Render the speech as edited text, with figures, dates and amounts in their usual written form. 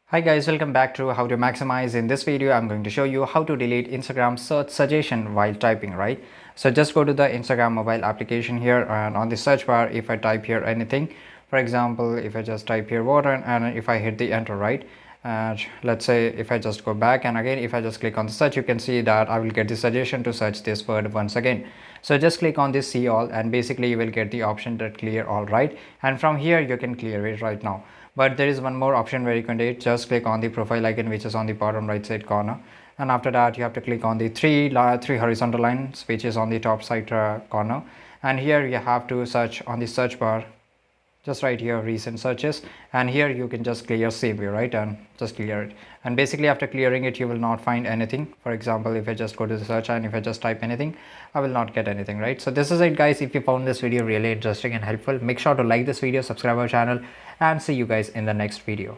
Hi guys, welcome back to How to Maximize. In this video, I'm going to show you how to delete Instagram search suggestion while typing, right? So just go to the Instagram mobile application here, and on the search bar, if I type here anything, for example, if I just type here water and if I hit the enter, right? And let's say if I just go back and again, if I just click on the search, you can see that I will get the suggestion to search this word once again. So just click on this see all and basically you will get the option that clear all, right? And from here you can clear it right now. But there is one more option where you can do it. Just click on the profile icon which is on the bottom right side corner, and after that you have to click on the three horizontal lines which is on the top side corner, and here you have to search on the search bar, just right here recent searches, and here you can just clear save view, right, and just clear it. And basically after clearing it you will not find anything. For example, if I just go to the search and if I just type anything, I will not get anything, right? So this is it guys. If you found this video really interesting and helpful, make sure to like this video, subscribe our channel, and see you guys in the next video.